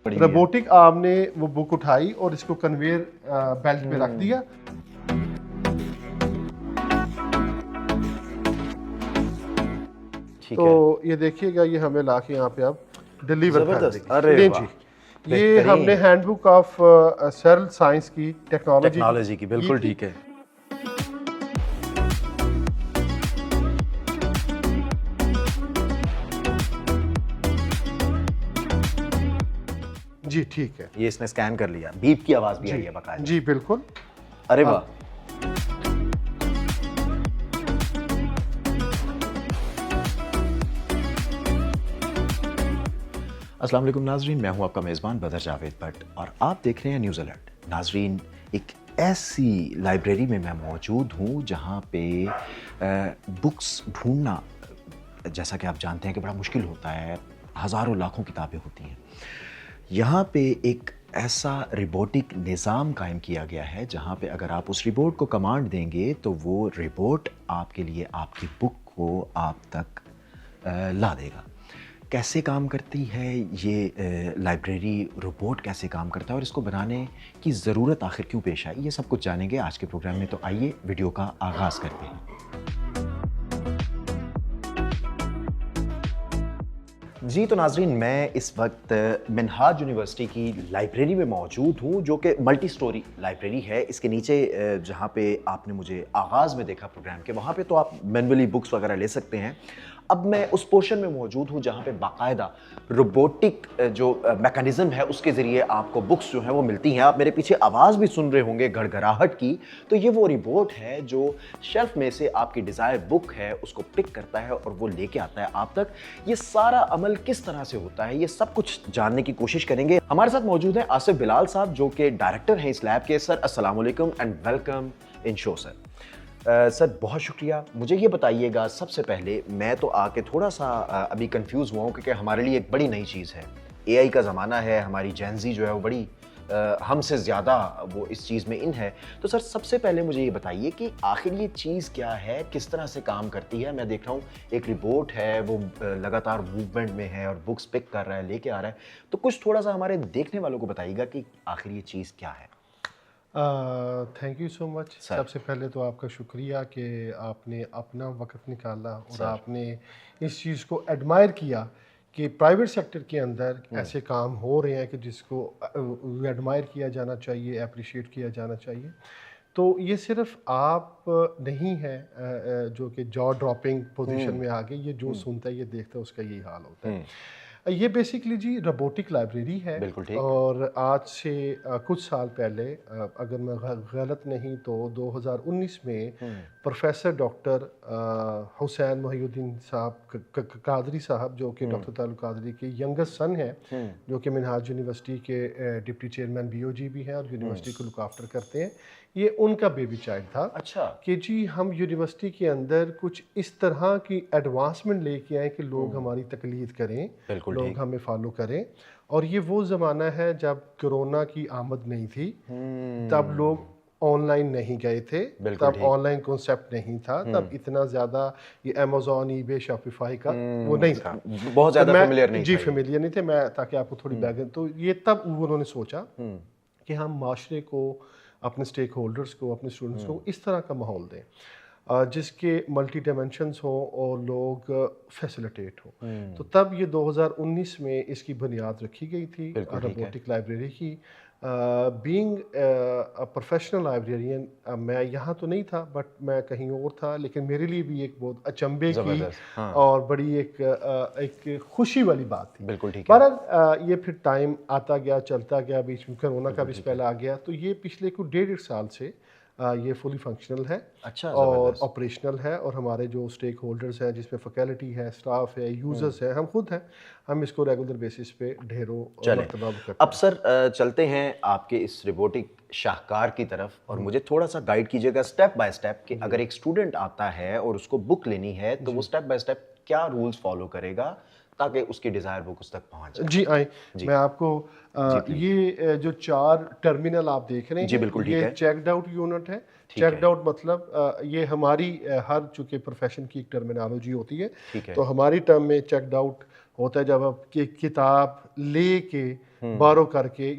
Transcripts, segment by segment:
Robotic arm ने वो book उठाई और इसको कन्वेयर बेल्ट पे रख दिया। ठीक तो है। ये देखिएगा, ये हमें लाके यहाँ पे अब डिलीवर कर जबरदस्त, देगी। अरे नहीं वाह, जी, ये बेहतरीन। हमने हैंडबुक ऑफ सेरल साइंस की टेक्नोलॉजी की, बिल्कुल थी। ठीक है। जी ठीक है ये इसने स्कैन कर लिया, बीप की आवाज भी आई है बकायदा। जी बिल्कुल। अरे वाह। अस्सलाम वालेकुम नाजरीन, मैं हूं आपका मेज़बान बदर जावेद भट्ट और आप देख रहे हैं न्यूज़ अलर्ट। नाजरीन, एक ऐसी लाइब्रेरी में मैं मौजूद हूं जहां पे बुक्स ढूंढना, जैसा कि आप जानते हैं कि बड़ा मुश्किल होता है, हज़ारों लाखों किताबें होती हैं। यहाँ पे एक ऐसा रिबोटिक निज़ाम कायम किया गया है जहाँ पे अगर आप उस रिबोट को कमांड देंगे तो वो रिबोट आपके लिए आपकी बुक को आप तक ला देगा। कैसे काम करती है ये लाइब्रेरी, रोबोट कैसे काम करता है और इसको बनाने की ज़रूरत आखिर क्यों पेश आई, ये सब कुछ जानेंगे आज के प्रोग्राम में। तो आइए वीडियो का आगाज़ करते हैं। जी तो नाजरीन, मैं इस वक्त मिनहाज यूनिवर्सिटी की लाइब्रेरी में मौजूद हूँ जो कि मल्टी स्टोरी लाइब्रेरी है। इसके नीचे जहाँ पे आपने मुझे आगाज़ में देखा प्रोग्राम के, वहाँ पे तो आप मैनुअली बुक्स वगैरह ले सकते हैं। अब मैं उस पोर्शन में मौजूद हूँ जहाँ पे बाकायदा रोबोटिक जो मैकेनिज़्म है उसके ज़रिए आपको बुक्स जो हैं वो मिलती हैं। आप मेरे पीछे आवाज़ भी सुन रहे होंगे गड़गड़ाहट की, तो ये वो रिबोट है जो शेल्फ में से आपकी डिज़ायर बुक है उसको पिक करता है और वो लेके आता है आप तक। ये सारा अमल किस तरह से होता है, ये सब कुछ जानने की कोशिश करेंगे। हमारे साथ मौजूद हैं आसिफ बिलाल साहब जो कि डायरेक्टर हैं इस लैब के। सर अस्सलाम वालेकुम and welcome in show sir. Sir बहुत शुक्रिया। मुझे ये बताइएगा, सबसे पहले मैं तो आके थोड़ा सा अभी कंफ्यूज हुआ हूँ क्योंकि हमारे लिए एक बड़ी नई चीज़ है। एआई का ज़माना है, हमारी जेनजी जो है वो बड़ी हमसे ज़्यादा वो इस चीज़ में इन है। तो सर सबसे पहले मुझे ये बताइए कि आखिर ये चीज़ क्या है, किस तरह से काम करती है। मैं देख रहा हूँ एक रिबोट है, वो लगातार मूवमेंट में है और बुक्स पिक कर रहा है, लेके आ रहा है। तो कुछ थोड़ा सा हमारे देखने वालों को बताइएगा कि आखिर ये चीज़ क्या है। Thank you so much. सबसे पहले तो आपका शुक्रिया कि आपने अपना वक्त निकाला और आपने इस चीज़ को एडमायर किया कि प्राइवेट सेक्टर के अंदर ऐसे काम हो रहे हैं कि जिसको एडमायर किया जाना चाहिए, अप्रिशिएट किया जाना चाहिए। तो ये सिर्फ आप नहीं है जो कि जॉ ड्रॉपिंग पोजीशन में आ गए, ये जो सुनता है ये देखता है उसका यही हाल होता है। ये बेसिकली जी रोबोटिक लाइब्रेरी है। बिल्कुल ठीक। और आज से कुछ साल पहले, अगर मैं गलत नहीं तो 2019 में प्रोफेसर डॉक्टर हुसैन मोहिउद्दीन साहब कादरी साहब, जो कि डॉक्टर तालुक कादरी के यंगेस्ट सन हैं, जो कि मिनहाज यूनिवर्सिटी के डिप्टी चेयरमैन बीओजी भी हैं और यूनिवर्सिटी को लुक आफ्टर करते हैं, ये उनका बेबी चाइल्ड था। अच्छा। कि जी हम यूनिवर्सिटी के अंदर कुछ इस तरह की एडवांसमेंट लेके आए कि लोग हमारी तकलीद करें, लोग हमें फॉलो करें। और ये वो ज़माना है जब कोरोना की आमद नहीं थी, तब लोग ऑनलाइन नहीं गए थे, तब ऑनलाइन कॉन्सेप्ट नहीं था, तब इतना ज़्यादा ये अमेज़ॉन, ईबे, शॉपिफाई का वो नहीं था, बहुत ज़्यादा फेमिलियर नहीं जी फेमिलियर नहीं थे। मैं ताकि आपको थोड़ी बैकग्राउंड, तो ये तब उन्होंने सोचा कि हम माशरे को, अपने स्टेक होल्डर्स को, अपने स्टूडेंट्स को इस तरह का माहौल दें जिसके मल्टी डायमेंशंस हो और लोग फैसिलिटेट हो। तो तब ये 2019 में इसकी बुनियाद रखी गई थी रोबोटिक लाइब्रेरी की। बीइंग अ प्रोफेशनल लाइब्रेरियन, मैं यहाँ तो नहीं था बट मैं कहीं और था, लेकिन मेरे लिए भी एक बहुत अचंभे की और बड़ी एक खुशी वाली बात थी। बिल्कुल ठीक है। बहरहाल ये फिर टाइम आता गया, चलता गया, बीच में कोरोना का भी स्पेल आ गया, तो ये पिछले कुछ 1.5 साल से ये फुली फंक्शनल है। अच्छा, और ऑपरेशनल है। और हमारे जो स्टेक होल्डर्स हैं, जिसमें फैकल्टी है, स्टाफ है, यूजर्स हैं, हम खुद हैं, हम इसको रेगुलर बेसिस पे ढेरों मरतबा करते हैं। अब सर चलते हैं आपके इस रोबोटिक शाहकार की तरफ और मुझे थोड़ा सा गाइड कीजिएगा स्टेप बाय स्टेप कि अगर एक स्टूडेंट आता है और उसको बुक लेनी है तो वो स्टेप बाय स्टेप क्या रूल्स फॉलो करेगा ताकि उसकी डिजायर बुक उस तक पहुंच जाए। जी आए, मैं आपको ये जो 4 टर्मिनल आप देख रहे हैं, जी बिल्कुल ठीक है। ये चेकड आउट यूनिट है। चेकड आउट मतलब ये हमारी हर चूंकि प्रोफेशन की एक टर्मिनोलॉजी होती है, तो हमारी टर्म में चेकड आउट होता है जब आप किताब ले के बारो करके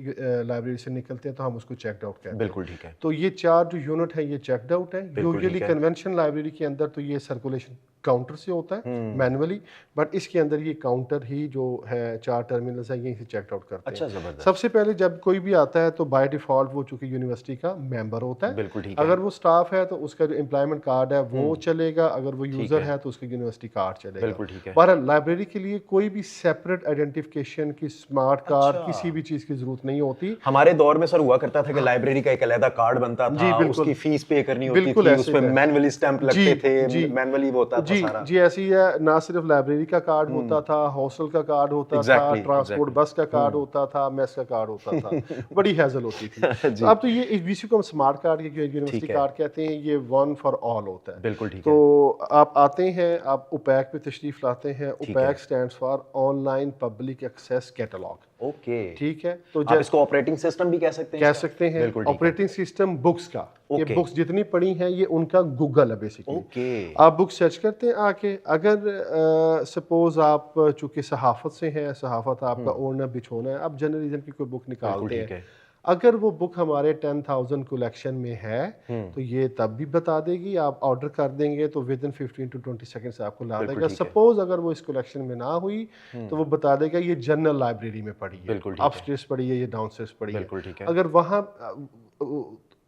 लाइब्रेरी से निकलते हैं तो हम उसको चेकड आउट कहते हैं। बिल्कुल ठीक है। तो ये 4 जो यूनिट है ये चेकड आउट है। बिल्कुल यूजुअली ठीक है। कन्वेंशन लाइब्रेरी के अंदर तो ये सर्कुलेशन काउंटर से होता है मैनुअली, बट इसके अंदर ये काउंटर ही जो है 4 टर्मिनल्स है यहीं से चेकड आउट करते अच्छा, हैं। जबरदस्त। सबसे पहले जब कोई भी आता है तो बाय डिफॉल्ट वो चूंकि यूनिवर्सिटी का मेंबर होता है। बिल्कुल ठीक है। अगर वो स्टाफ है तो उसका जो एम्प्लॉयमेंट कार्ड है वो चलेगा, अगर वो यूजर है। है तो उसका यूनिवर्सिटी कार्ड चलेगा। बिल्कुल ठीक है। पर लाइब्रेरी के लिए कोई भी सेपरेट आइडेंटिफिकेशन की स्मार्ट कार्ड अच्छा। किसी भी चीज की जरूरत नहीं होती। हमारे दौर में सर हुआ करता था कि लाइब्रेरी का एक अलग कार्ड बनता जी, था, बिल्कुल। उसकी फीस पे करनी होती बिल्कुल थी, ऐसे उस पे ही है। मैनुअली स्टैंप लगते थे, जी, मैनुअली वो होता था जी सारा। जी ऐसी है। ना सिर्फ लाइब्रेरी का कार्ड होता था, हॉस्टल का कार्ड होता था, Exactly, ट्रांसपोर्ट exactly. बस का कार्ड होता था, मेस का कार्ड होता था। बड़ी हैजल होती थी। जी। तो अब तो ये इस विषय को हम स्मार्ट कार्ड यूनिवर्सिटी ठीक है। कार्ड कहते हैं, ये वन फॉर ऑल होता है। बिल्कुल ठीक तो है। आप आते हैं, आप उपैक पे तशरीफ लाते हैं। ठीक है। OPAC stands for online public access catalogue. Okay, ठीक है। तो आप इसको ऑपरेटिंग सिस्टम भी कह सकते हैं कह इसका? सकते हैं बिल्कुल ठीक है। ऑपरेटिंग सिस्टम बुक्स का। ये Okay. बुक्स जितनी पड़ी हैं ये उनका गूगल है बेसिकली। ओके। आप बुक सर्च करते हैं आके, अगर सपोज आप चूंकि सहाफत से हैं, सहाफत आपका ओढ़ना बिछोना है, आप जर्नलिज्म की कोई बुक बिल्कुल निकालते ठीक हैं, है। अगर वो बुक हमारे 10,000 कलेक्शन में है तो ये तब भी बता देगी। आप ऑर्डर कर देंगे तो विद इन 15 to 20 सेकंड से आपको ला बिल्कुल देगा। ठीक है। सपोज अगर वो इस कलेक्शन में ना हुई तो वो बता देगा ये जनरल लाइब्रेरी में पड़ी है, बिल्कुल ठीक है। अपस्टेयर्स पड़ी है, ये डाउनस्टेयर्स पड़ी है। बिल्कुल ठीक है। अगर वहाँ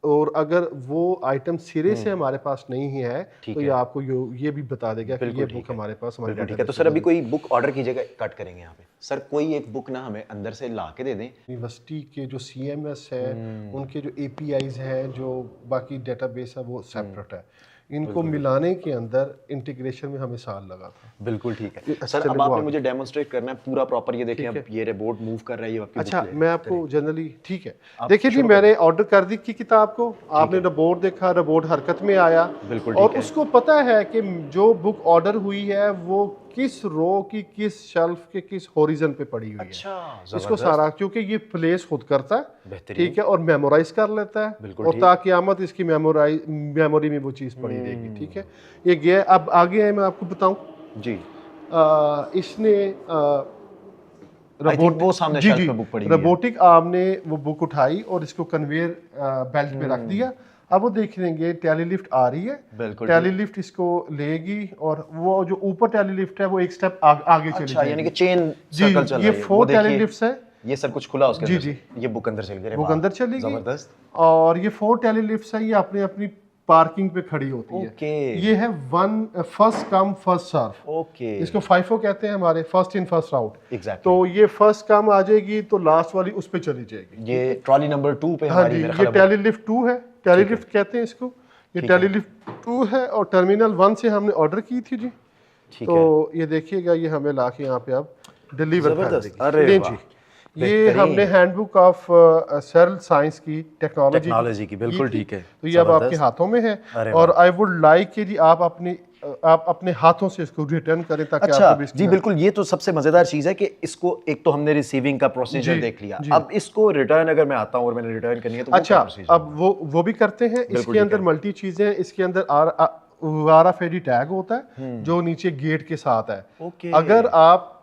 और अगर वो आइटम सिरे से हमारे पास नहीं है ठीक तो है। ये आपको ये भी बता देगा कि बिल्कुल ये ठीक बुक है। हमारे पास हमारे बिल्कुल ठीक है। तो सर अभी कोई बुक ऑर्डर कीजिएगा, कट करेंगे यहाँ पे। सर कोई एक बुक ना हमें अंदर से ला के दे दें। यूनिवर्सिटी के जो CMS है उनके जो APIs हैं, जो बाकी डेटाबेस है वो सेपरेट है। इनको मिलाने के अंदर इंटीग्रेशन में हमें साल लगा था। बिल्कुल ठीक है। अच्छा, सर अब चलो, आपने आगे। मुझे डेमोन्स्ट्रेट करना है पूरा प्रॉपर। ये देखिए, ठीक अब ये रोबोट मूव कर रहा है, ये आपकी अच्छा, book ले मैं आपको जनरली ठीक है। आप देखिए जी, शुरू मैंने ऑर्डर कर दी की किताब को, आपने रिपोर्ट देखा, रिपोर्ट हरकत में आया। बिल्कुल और ठीक है। उसको पता है कि जो बुक ऑर्डर हुई है वो किस रो की, किस शेल्फ के, किस होरिजन पे पड़ी हुई है। अच्छा, इसको जबरदस्त। सारा, क्योंकि ये प्लेस खुद करता है, बेहतरीन। ठीक है, और मेमोराइज कर लेता है, बिल्कुल और ठीक। ताक़यामत इसकी मेमोरी में वो चीज़ पड़ी रहेगी। ठीक है, ये गया। अब आगे है, मैं आपको बताऊं, जी। इसने I think वो सामने shelf पे book पड़ी हुई है। रोबोटिक आर्म ने वो बुक उठाई और इसको कन्वेयर बेल्ट पे रख दिया। अब वो देख लेंगे टेलीलिफ्ट आ रही है, बिल्कुल टेलीलिफ्ट इसको लेगी और वो जो ऊपर टेलीलिफ्ट है वो एक स्टेप आगे चली अच्छा, यानी कि चेन जी, सर्कल चल ये रही है। 4 वो देखिए, टेलीलिफ्ट्स है। ये सब कुछ खुला उसके जी, अंदर जी। से। ये बुक अंदर चल गई। बुक अंदर चली गई। जबरदस्त। और ये 4 टेलीलिफ्ट्स है, ये अपनी अपनी पार्किंग पे खड़ी होती है। ओके। ये है first come first serve. Okay. इसको FIFO कहते हैं, हमारे first in first out. Exactly. तो ये फर्स्ट कम आ जाएगी तो लास्ट वाली उस पे चली जाएगी। ये ट्रॉली नंबर 2 पे हाँ हमारी जी, मेरा ये ख्याल है टेलीलिफ्ट 2 है, टेलीलिफ्ट कहते हैं इसको। ये ठीक है। टेलीलिफ्ट 2 है और टर्मिनल 1 से हमने ऑर्डर की थी जी। ठीक तो है। ये देखिएगा, ये हमें लाके यहाँ पे अब डिलीवर कर जबरदस्त। देगी। अरे ले वाह। जी, ये बेहतरीन। हमने हैंडबुक ऑफ सेल साइंस की टेक्नोलॉजी की, बिल्कुल ठीक है। तो ये अब आपके जबरदस्त। हाथों में है। अरे और आई वुड लाइक कि जी आप अपने हाथों से इसको रिटर्न करें ताकि अच्छा आपको भी इसकी जी, बिल्कुल। ये तो सबसे मजेदार चीज है कि इसको एक तो हमने रिसीविंग का प्रोसीजर जी, देख लिया। जी। अब इसको रिटर्न अगर मैं आता हूँ और मैंने रिटर्न करनी है तो वो अच्छा, क्या procedure अब वो भी करते हैं। इसके ठीक अंदर है। मल्टी चीजें, इसके अंदर RFID टैग होता है जो नीचे गेट के साथ है। ओके। अगर आप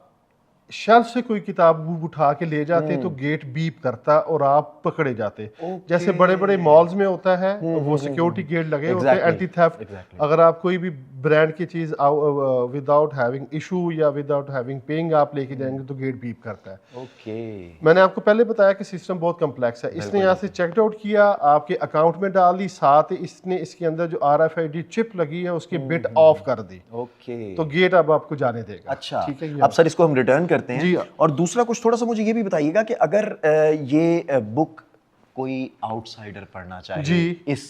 शेल्फ से कोई किताब उठा के ले जाते तो गेट बीप करता और आप पकड़े जाते। ओके। जैसे बड़े बड़े मॉल्स में होता है वो सिक्योरिटी गेट लगे होते हैं, Exactly, एंटी थेफ्ट। exactly. अगर आप कोई भी ब्रांड की चीज विदाउट हैविंग इशू या विदाउट हैविंग पेइंग आप लेके जाएंगे तो गेट बीप करता है। ओके। मैंने आपको पहले बताया कि सिस्टम बहुत कम्प्लेक्स है। इसने यहाँ से चेकड आउट किया, आपके अकाउंट में डाल दी, साथ ही इसने इसके अंदर जो RFID चिप लगी है उसकी बिट ऑफ कर दी। ओके। तो गेट अब आपको जाने देगा। अच्छा, ठीक है। अब सर इसको हम रिटर्न करते हैं। जी। और दूसरा कुछ थोड़ा सा मुझे ये भी बताइएगा कि अगर ये बुक कोई आउटसाइडर पढ़ना चाहे, जी। इस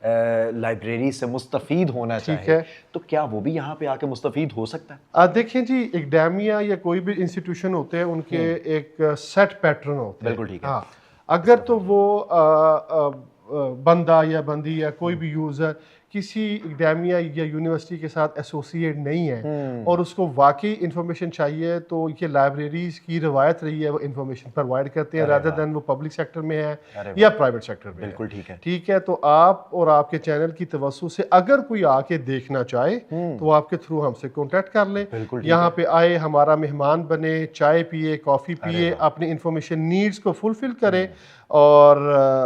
लाइब्रेरी से मुस्तफीद होना ठीक चाहे, है। तो क्या वो भी यहाँ पे आके मुस्तफीद हो सकता है? देखिए जी, एकेडमिया या कोई भी इंस्टीट्यूशन होते हैं उनके एक सेट पैटर्न होते हैं। बिल्कुल ठीक है। हाँ, अगर तो वो बंदा या बंदी या कोई भी यूजर किसी एकेडमिया या यूनिवर्सिटी के साथ एसोसिएट नहीं है और उसको वाकई इंफॉर्मेशन चाहिए, तो ये लाइब्रेरीज की रवायत रही है वो इंफॉर्मेशन प्रोवाइड करते हैं, रादर देन वो पब्लिक सेक्टर में है या प्राइवेट सेक्टर में। बिल्कुल ठीक है। ठीक है, तो आप और आपके चैनल की तवज्जो से अगर कोई आके देखना चाहे तो आपके थ्रू हमसे कांटेक्ट कर ले, यहाँ पे आए, हमारा मेहमान बने, चाय पिए, कॉफ़ी पिए, अपनी इंफॉर्मेशन नीड्स को फुलफिल करे और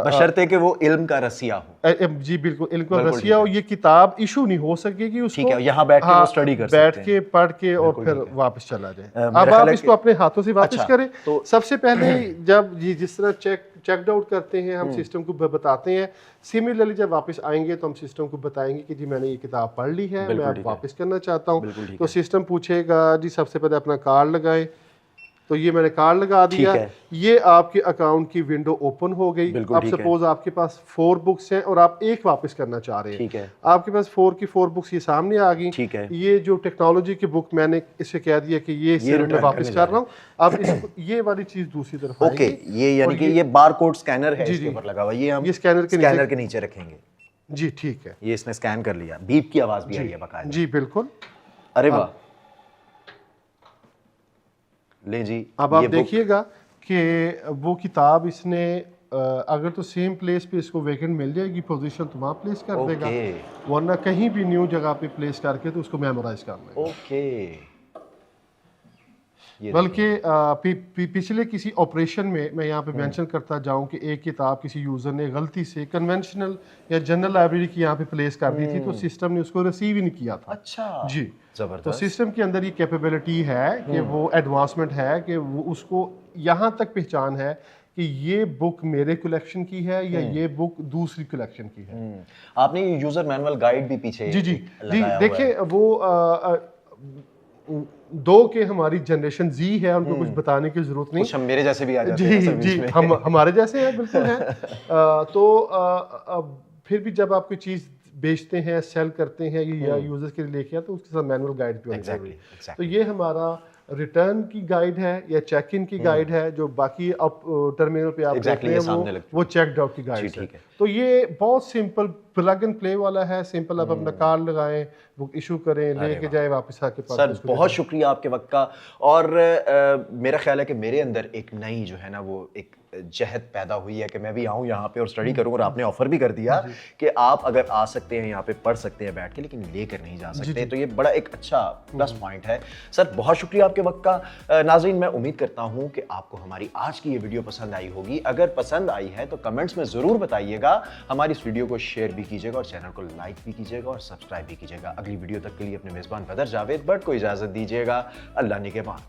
बशर्ते कि वो इल्म का रसिया हो। जी बिल्कुल, इल्म का रसिया हो। ये किताब इशू नहीं हो सकेगी उसको, ठीक है, यहाँ बैठ के वो स्टडी कर सकते हैं, बैठ के पढ़ के और फिर वापस चला जाए। अब आप इसको अपने हाथों से वापस करें। तो सबसे पहले जब जिस तरह चेकड आउट करते हैं हम सिस्टम को बताते हैं, सिमिलरली जब वापस आएंगे तो हम सिस्टम को बताएंगे कि जी मैंने ये किताब पढ़ ली है, मैं अब वापस करना चाहता हूँ। तो सिस्टम पूछेगा जी सबसे पहले अपना कार्ड लगाए, तो ये मैंने कार्ड लगा दिया, ये आपके अकाउंट की विंडो ओपन हो गई। अब सपोज आपके पास 4 बुक्स हैं और आप एक वापस करना चाह रहे हैं, ठीक है, आपके पास 4 की 4 बुक्स ये सामने आ गई, ठीक है। ये जो टेक्नोलॉजी की बुक मैंने इसे कह दिया कि ये मैं वापस कर रहा हूँ। अब इसको ये वाली चीज दूसरी तरफ ओके, ये यानी कि ये बारकोड स्कैनर है इसके ऊपर लगा हुआ, ये हम स्कैनर के नीचे रखेंगे। जी ठीक है, ये इसने स्कैन कर लिया, बीप की आवाज भी आई है बकायदा। जी बिल्कुल। अरे वाह, ले जी। अब आप देखिएगा कि वो किताब इसने अगर तो सेम प्लेस पे इसको वैकेंट मिल जाएगी, पोजीशन तो वहाँ प्लेस कर देगा, वरना कहीं भी न्यू जगह पे प्लेस करके तो उसको मेमोराइज कर लेगा। ओके। बल्कि पिछले ऑपरेशन ऑपरेशन में मैं यहाँ पे मेंशन करता जाऊँ कि एक किताब किसी यूज़र ने गलती से कन्वेंशनल या जनरल लाइब्रेरी की यहाँ पे प्लेस कर दी थी, तो सिस्टम ने उसको रिसीव ही नहीं किया था। अच्छा जी, जबरदस्त। तो सिस्टम के अंदर ये कैपेबिलिटी है कि वो एडवांसमेंट है कि वो उसको यहाँ तक पहचान है कि ये बुक मेरे कलेक्शन की है या ये बुक दूसरी कलेक्शन की है। आपने यूजर मैनुअल गाइड भी पीछे जी देखिए, वो 2 के हमारी जनरेशन जी है, उनको कुछ बताने की जरूरत नहीं, कुछ हम मेरे जैसे भी आ जाते हैं। जी हम हमारे जैसे हैं, बिल्कुल हैं। तो फिर भी जब आप कोई चीज़ बेचते हैं, सेल करते हैं या यूजर्स के लिए लेके आते, तो उसके साथ मैनुअल गाइड भी होनी चाहिए। तो ये हमारा रिटर्न की गाइड है या चेक इन की गाइड है, जो बाकी अब टर्मिनल पे आप देख रहे हैं वो चेक्ड आउट की गाइड है। तो ये बहुत सिंपल प्लग एंड प्ले वाला है, सिंपल आप अपना कार्ड लगाएं, बुक इशू करें, लेके जाए वापस आके पास। सर बहुत शुक्रिया आपके वक्त का, और मेरा ख्याल है कि मेरे अंदर एक नई जो है ना वो एक जहद पैदा हुई है कि मैं भी आऊँ यहाँ पे और स्टडी करूँ, और आपने ऑफर भी कर दिया कि आप अगर आ सकते हैं यहाँ पे पढ़ सकते हैं बैठ के, लेकिन लेकर नहीं जा सकते, तो ये बड़ा एक अच्छा प्लस पॉइंट है। सर बहुत शुक्रिया आपके वक्त का। नाज़रीन, मैं उम्मीद करता हूँ कि आपको हमारी आज की ये वीडियो पसंद आई होगी। अगर पसंद आई है तो कमेंट्स में ज़रूर बताइएगा, हमारी इस वीडियो को शेयर भी कीजिएगा और चैनल को लाइक भी कीजिएगा और सब्सक्राइब भी कीजिएगा। अगली वीडियो तक के लिए अपने मेज़बान बदर जावेद बट को इजाज़त दीजिएगा। अल्लाह निगहबान।